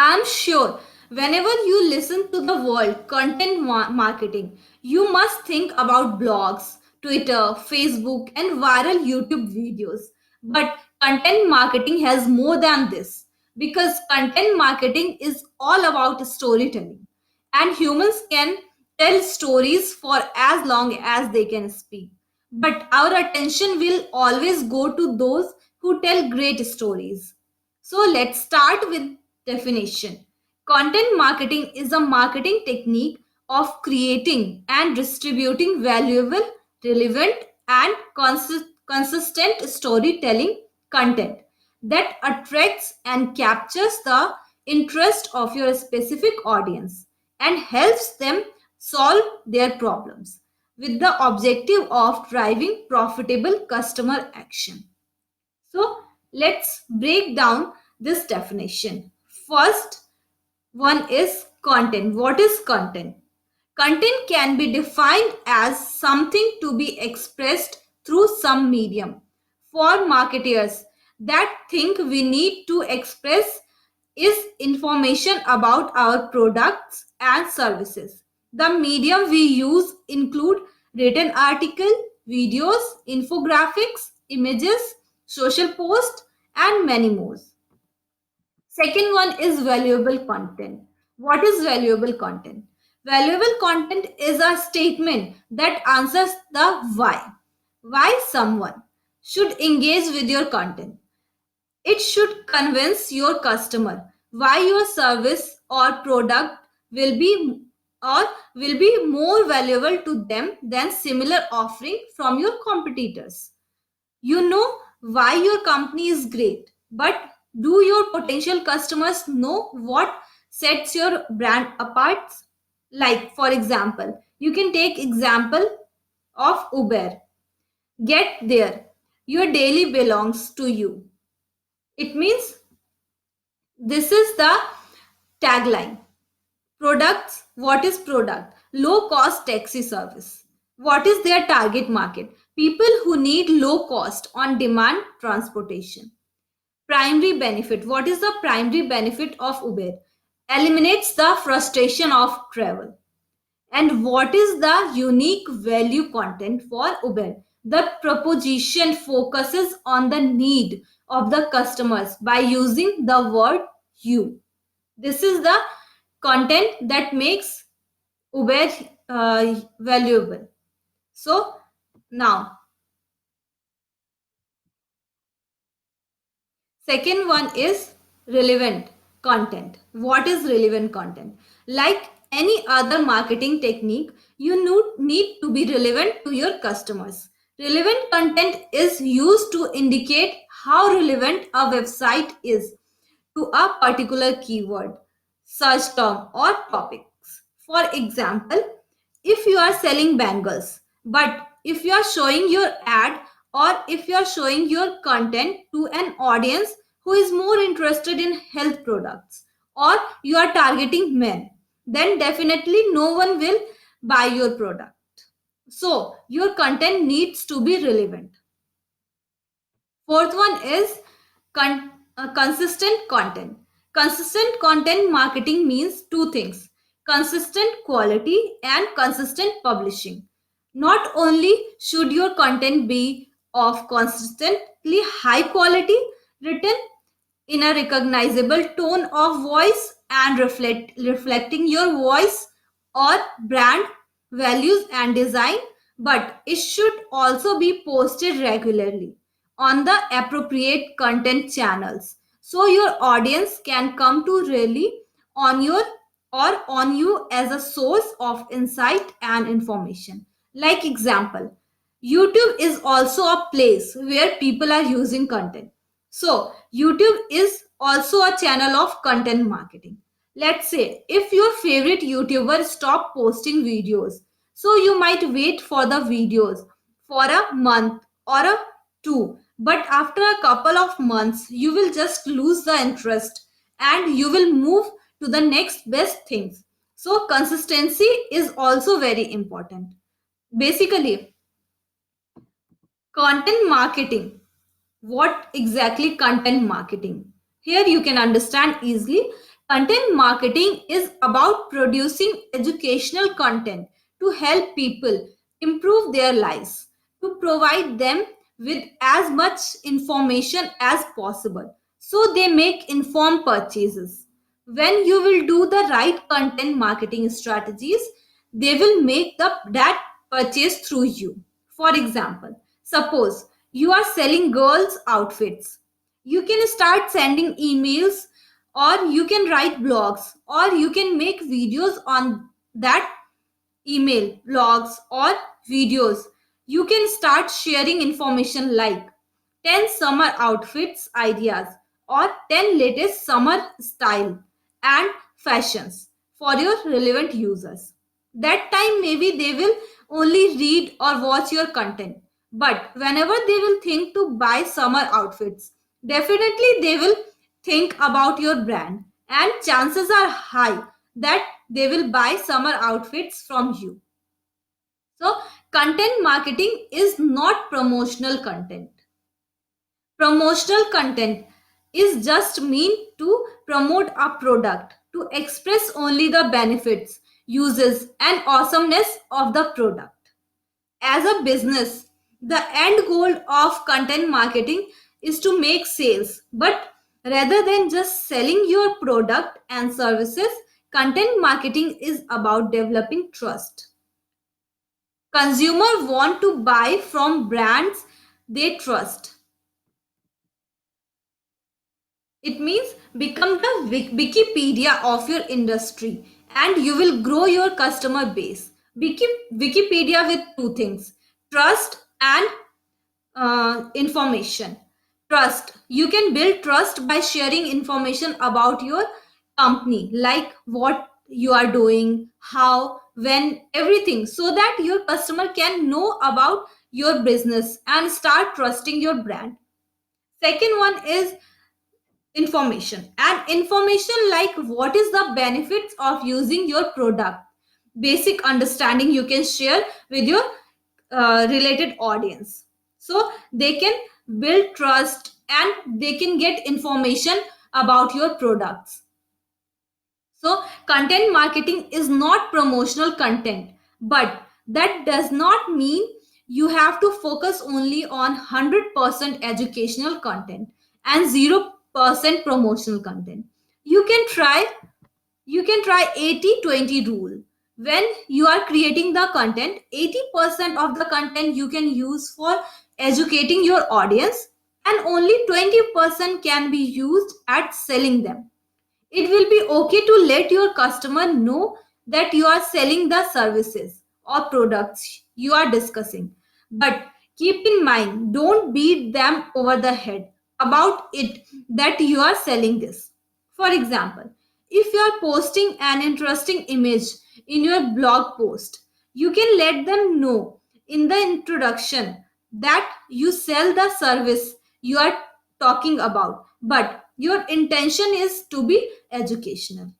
I'm sure whenever you listen to the word content marketing, you must think about blogs, Twitter, Facebook, and viral YouTube videos. But content marketing has more than this because content marketing is all about storytelling, and humans can tell stories for as long as they can speak. But our attention will always go to those who tell great stories. So let's start with definition. Content marketing is a marketing technique of creating and distributing valuable, relevant, and consistent storytelling content that attracts and captures the interest of your specific audience and helps them solve their problems with the objective of driving profitable customer action. So let's break down this definition. First one is content. What is content? Content can be defined as something to be expressed through some medium. For marketers that think we need to express is information about our products and services. The medium we use include written article, videos, infographics, images, social posts, and many more. Second one is valuable content. What is valuable content? Valuable content is a statement that answers the why. Why someone should engage with your content. It should convince your customer why your service or product will be or will be more valuable to them than similar offering from your competitors. You know why your company is great, but do your potential customers know what sets your brand apart? Like for example, you can take example of Uber. Get there. Your daily belongs to you. It means this is the tagline. Products, what is product? Low cost taxi service. What is their target market? People who need low cost on demand transportation. Primary benefit. What is the primary benefit of Uber? Eliminates the frustration of travel. And what is the unique value content for Uber? The proposition focuses on the need of the customers by using the word you. This is the content that makes Uber valuable. So now, second one is relevant content. What is relevant content? Like any other marketing technique, you need to be relevant to your customers. Relevant content is used to indicate how relevant a website is to a particular keyword, search term, or topics. For example, if you are selling bangles, but if you are showing your ad or if you are showing your content to an audience who is more interested in health products or you are targeting men, then definitely no one will buy your product. So, your content needs to be relevant. Fourth one is consistent content. Consistent content marketing means two things: consistent quality and consistent publishing. Not only should your content be of consistently high quality, written in a recognizable tone of voice and reflecting your voice or brand values and design, but it should also be posted regularly on the appropriate content channels so your audience can come to really on your or on you as a source of insight and information. Like example, YouTube is also a place where people are using content. So YouTube is also a channel of content marketing. Let's say if your favorite YouTuber stop posting videos, so you might wait for the videos for a month or a two, but after a couple of months you will just lose the interest and you will move to the next best things. So consistency is also very important. Basically, content marketing. What exactly content marketing? Here you can understand easily. Content marketing is about producing educational content to help people improve their lives, to provide them with as much information as possible so they make informed purchases. When you will do the right content marketing strategies, they will make that purchase through you. For example, suppose you are selling girls' outfits. You can start sending emails, or you can write blogs, or you can make videos on that email, blogs, or videos. You can start sharing information like 10 summer outfits ideas or 10 latest summer style and fashions for your relevant users. That time maybe they will only read or watch your content. But whenever they will think to buy summer outfits, definitely they will think about your brand, and chances are high that they will buy summer outfits from you. So, content marketing is not promotional content. Promotional content is just mean to promote a product, to express only the benefits, uses, and awesomeness of the product. As a business, the end goal of content marketing is to make sales, but rather than just selling your product and services, content marketing is about developing trust. Consumer want to buy from brands they trust. It means become the Wikipedia of your industry, and you will grow your customer base. Wikipedia with two things: trust and information. Trust. You can build trust by sharing information about your company, like what you are doing, how, when, everything, so that your customer can know about your business and start trusting your brand. Second one is information, and information like what is the benefits of using your product. Basic understanding you can share with your related audience, so they can build trust and they can get information about your products. So, content marketing is not promotional content, but that does not mean you have to focus only on 100% educational content and 0% promotional content. You can try you can try 80-20 rule. When you are creating the content, 80% of the content you can use for educating your audience, and only 20% can be used at selling them. It will be okay to let your customer know that you are selling the services or products you are discussing. But keep in mind, don't beat them over the head about it that you are selling this. For example, if you are posting an interesting image in your blog post, you can let them know in the introduction that you sell the service you are talking about, but your intention is to be educational.